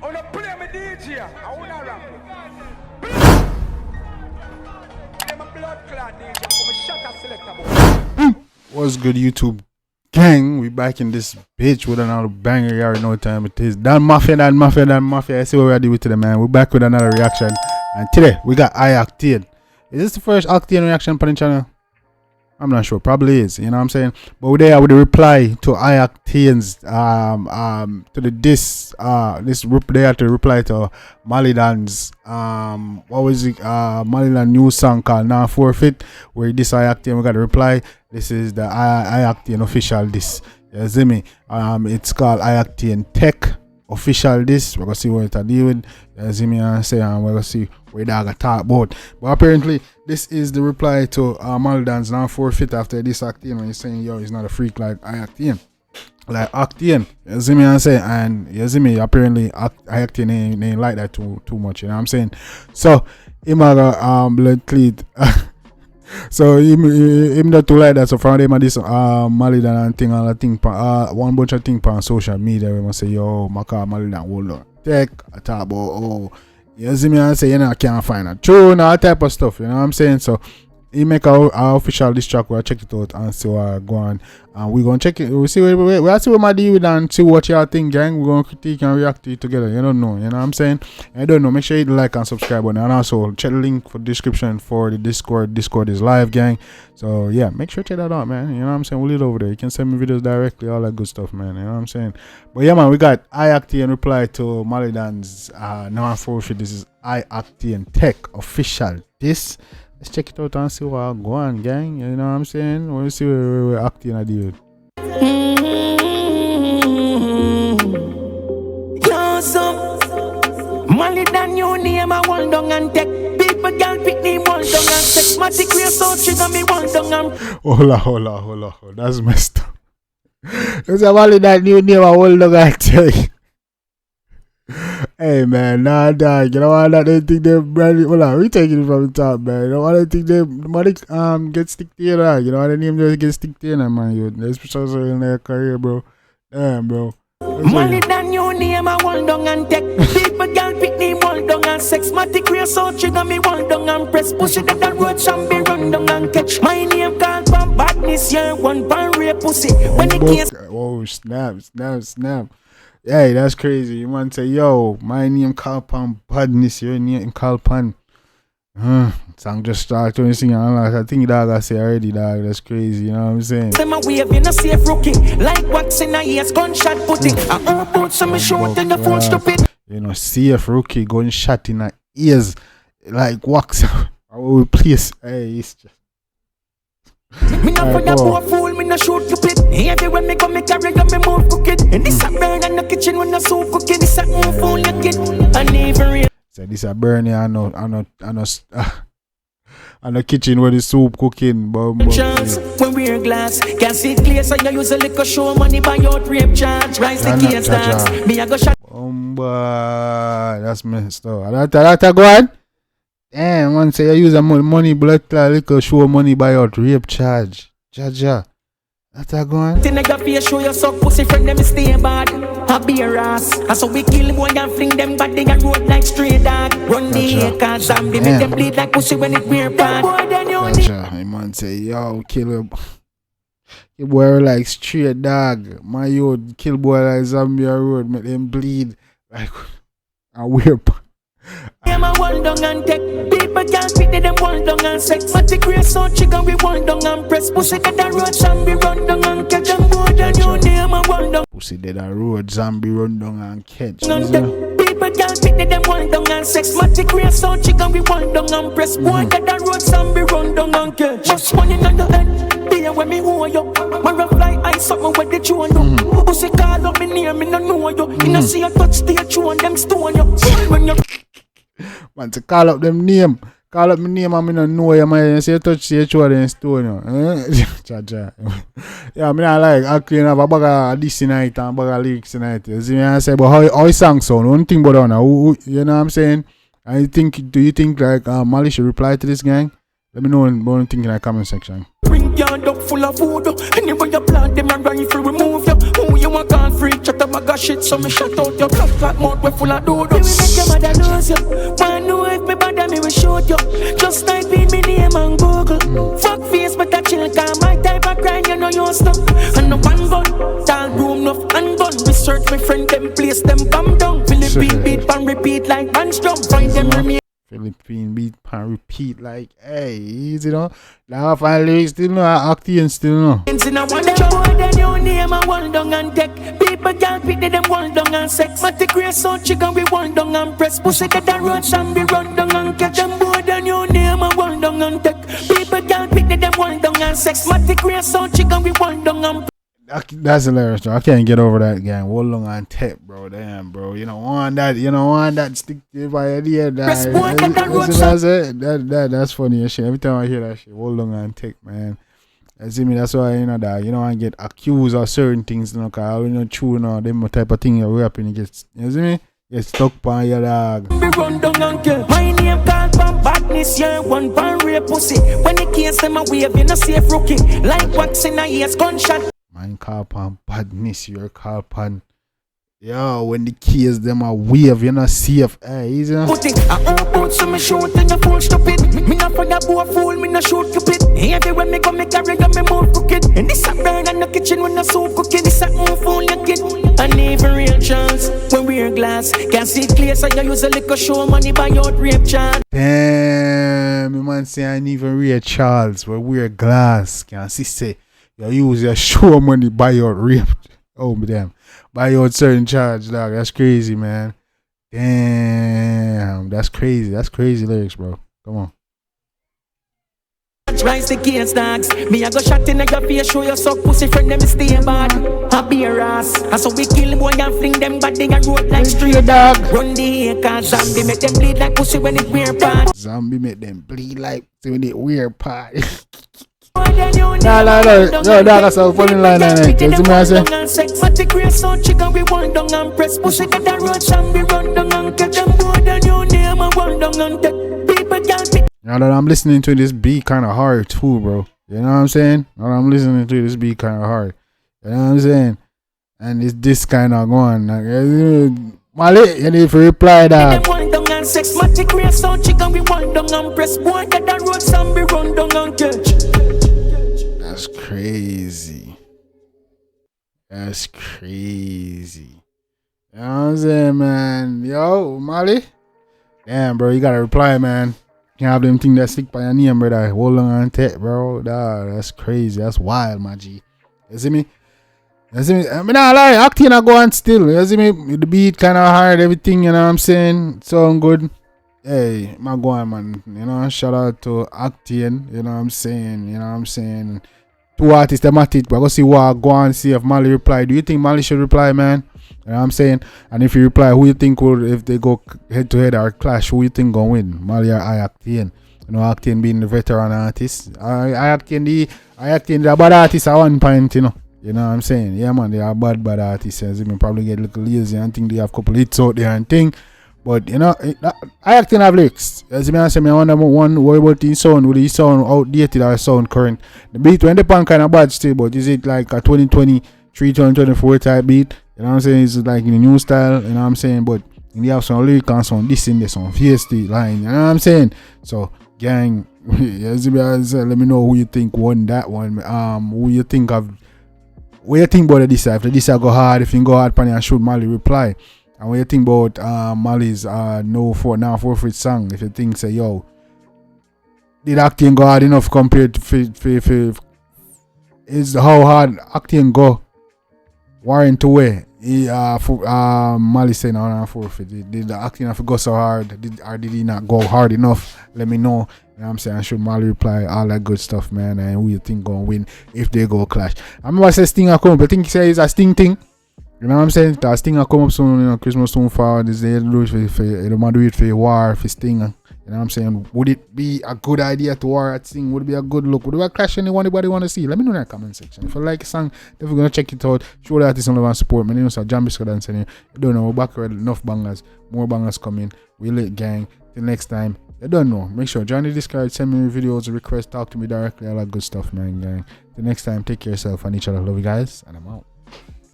wanna play me DJ. I wanna rap. Play my blood clot DJ. Come and shut up selector boy. What's good, YouTube gang? We back in this bitch with another banger. You already know what time it is. Dan Mafia. I see what we're doing today, man. We're back with another reaction. And today we got Octane. Is this the first Octane reaction on the channel? I'm not sure. Probably is. You know what I'm saying? But we're there with the reply to Octane's to the this there to reply to Malie Don's what was it? Malie Don new song called Now Forfeit, where this Octane we got a reply. This is the Octane official this. You see me? It's called Octane Tech official this. We're gonna see what it deal with. You see me and say, and we're gonna see what I got talk about. But apparently this is the reply to Malie Don's Now Forfeit after this Octane when he's saying, yo, he's not a freak like Octane. Like Octane, you see me and say, and you see me, apparently Octane ain't like that too much, you know what I'm saying? So him blood cleat. So him not too like that. So from them this Malie Don and thing, all the thing, one bunch of things on social media we must say, yo, Maka Malie Don hold on. Tech, I talk about, oh, you see me and say, you know, I can't find it. True, and all type of stuff, you know what I'm saying? So he make our official this track, we'll check it out and see what go on. And we're gonna check it. We'll see we'll see what my deal with and see what y'all think, gang. We're gonna critique and react to it together. You don't know, you know what I'm saying? I don't know. Make sure you like and subscribe button, and also check the link for the description for the Discord. Discord is live, gang. So yeah, make sure you check that out, man. You know what I'm saying? We'll leave it over there. You can send me videos directly, all that good stuff, man. You know what I'm saying? But yeah, man, we got Octane reply to Malie Don's Now Forfeit. This is Octane Tech official. This. Let's check it out and see what go on, gang. You know what I'm saying? We'll see where we're acting at you. Malie Don new name I want down and tech. People girl pick me want down and sex. Matic real so trigger me want down and Hola. That's messed up. There's a Malie Don new name I want down and tech. Hey man, nah dog, you know what? I don't think they brand it. Hold on, we taking it from the top, man. You know what? I think they money get stick to you, dog. You know what I name just get stick to you, man. You especially in their career, bro. Damn, bro. Malie Don new name I want down and tech. People girl pick me want down and sex. Matic real so trigger me want down and press. Push it at the road, Shambi run down and catch. My name called from badness, yeah, one pan rape pussy. When the case. Oh snap. Hey, that's crazy. You want to say, yo, my name Kalpan badness, your name Kalpan. Song just start to sing. I think dog I say already, dog. That's crazy, you know what I'm saying? Them a wave in a safe rookie. Like wax in a ears, gunshot putting. I put some short in the phone stupid. You know, safe rookie, gunshot in the ears. Like wax. I will please. Hey, it's just. Me not for that poor fool, me not shoot cupid. Everywhere me go, me carry on me move cooking. And this a burn in the kitchen when the soup cooking. This a move fool you kid. I never real. So this a burn here, I know kitchen where the soup cooking. Chance when we're glass, can see clear so you use a liquor show money by your rape charge. Rise the case dance. Me I go shot. That's messed up. That go on. Damn, one say you use a money blood liquor show money by your rape charge. Jaja. That's a go on. Then I got to show you suck pussy friend them stay bad. I be a ass. And so we kill boy and fling them bad. They got road like stray dog. Run the acres and be make them bleed like pussy when it wear bad. Jaja. My man say, yo, kill him. Kill boy like stray dog. My youth kill boy like Zambia road. Make them bleed like a wear bad. I'm a wall down and tech. People can't fit them wall down and sex. Matic real so chicken we wall down and press. Pussy dead a road, zombie run down and catch. And boy and your name a wall down. Pussy dead a road, zombie run down and catch. People can't fit them wall down and sex. Matic real so chicken we wall down and press. Boy dead a road, zombie run down and catch. Just one in the head. Be when me hold you. My fly eyes something with the chew on you. Pussy call up me near me no know you. In a see a touch the chew on them stone you. When you man, to call up them name. Call up my name and I don't know you, man. You say touch say you and stone you. Cha. Yeah, I mean I like Octane have a bag of this tonight and a bag of lyrics tonight. You see me I say, but how song sound? One thing about that, you know what I'm saying? Do you think like Malie should reply to this gang? Let me know what you think in the comment section. backyard up full of food. Anyway you plant them and rifle remove you. Who you want call free? Chat a bag of shit, so me shut out your blood clot mouth we full of dodo. Me make your mother lose you. Wanna know if me bother me will shoot you. Just type in me name on Google. Fuck face but that chill cause my type of crime you know you stuff. And no one gun, tall room enough and gun. Research my friend them place them bomb down. Philippine beat and repeat like band drum. Find them remain. Philippine beat and repeat like, hey, easy no. Now finally still no, Octane still no. In a one job, then you name a wall down and deck. People can't pick them wall down and sex. Matic race so chicken we wall down and press. Pussy get the road and be run down and catch them boy. Then you name a wall down and deck. People can't pick them wall down and sex. Matic race so chicken we wall down and that's hilarious, bro. I can't get over that gang. Hold long on tape, bro. Damn, bro. You don't want that stick to my idea. That's funny as shit. Every time I hear that shit, hold long on tape, man. You see me? That's why you know that you don't want to get accused of certain things, you know, cause you know true, you know, them type of thing you're rapping, you see me? Get stuck by your dog. Run down and kill. My name called from badness, yeah, one pan rape pussy. When the case them a wave, you no safe rookie. Like wax in a ears, gunshot. Man call upon badness, you're call upon. Yo, when the keys them a wave, you're not safe. Hey, easy enough. Put it, I open so me shoot and you full stupid. Me not for the boy fool, me not shoot cupid. Everywhere me go, me carry on me mouth crooked. And this a burn in the kitchen when the soup cooking. This a fool you kid. And even real chance, when wear glass. Can't see clear so you use a liquor show money buy out rape chance. Damn, me man say I even real Charles, when wear glass. Can't see say. You use your show money buy your rape. Oh, damn. Buy your certain charge, dog. That's crazy, man. Damn. That's crazy. That's crazy lyrics, bro. Come on. Rise the case, dogs. Me, I go shot in your face, show you suck pussy friend, them stay bad. A beer ass. And so we kill boy and fling them bad, they road like street dog. Run the acres, zombie make them bleed like pussy when it wear part. Zombie make them bleed like when it wear part. No, no, that's a funny line, man. You see me, I say? Now that I'm listening to this beat kind of hard too, bro. You know what I'm saying? Now that I'm listening to this beat kind of hard. You know what I'm saying? And it's this kind of going. Like, Mali, you need to reply that. That's crazy. That's crazy. You know what I'm saying, man? Yo, Mali. Damn, bro, you gotta reply, man. Can't have them thing that stick by your name, brother. Hold on and take, bro. That's crazy. That's wild, my G. You see me? You see me? I mean, I lie. Octane I go on still. You see me? The beat kind of hard, everything, you know what I'm saying? Sound good. Hey, my go on, man. You know, shout out to Octane. You know what I'm saying? You know what I'm saying? Two artists, them at it. But go see what go on, see if Mali reply. Do you think Mali should reply, man? You know what I'm saying? And if you reply, who you think will, if they go head to head or clash, who you think gonna win? Mali or Octane? You know, Octane being the veteran artist. Octane the bad artist at one point, you know. You know what I'm saying? Yeah, man, they are bad artists. They probably get a little lazy and think they have a couple hits out there and thing. But, you know, Octane have lyrics. As I say, I wonder one, what about his sound? Will his sound outdated or sound current? The beat went upon kind of bad still, but is it like a 2023, 2024 type beat? You know what I'm saying? It's like in a new style, you know what I'm saying? But they have some lyric and some this in there, some VST line, you know what I'm saying? So, gang, as I said, let me know who you think won that one. Who you think of, what you think about this? If the this go hard, if you go hard, Pani and should Mali reply. And what you think about Mali's now forfeit song? If you think, say, yo, did Octane go hard enough compared to is how hard Octane go? Warren to where? Mali saying on forfeit. Did the Octane have to go so hard? Did he not go hard enough? Let me know. You know what I'm saying? Should Mali reply? All that good stuff, man. And who you think gonna win if they go clash? I remember I said Sting come up. I think he said it's a Sting thing. You know what I'm saying? That Sting come up soon, you know, Christmas soon forward. This day do it for do it for war, for Sting. You know what I'm saying? Would it be a good idea to war at Sting? Would it be a good look? Would it be a clash anybody want to see? Let me know in the comment section. If you like a song, definitely gonna check it out. Show the artist on the support. My name is Jambisco dancing. You don't know, we're back with enough bangers. More bangers coming. We lit gang. Till next time. I don't know. Make sure join the Discord, send me videos, requests, talk to me directly, all that good stuff, man, gang. Till next time, take care of yourself and each other. Love you guys, and I'm out.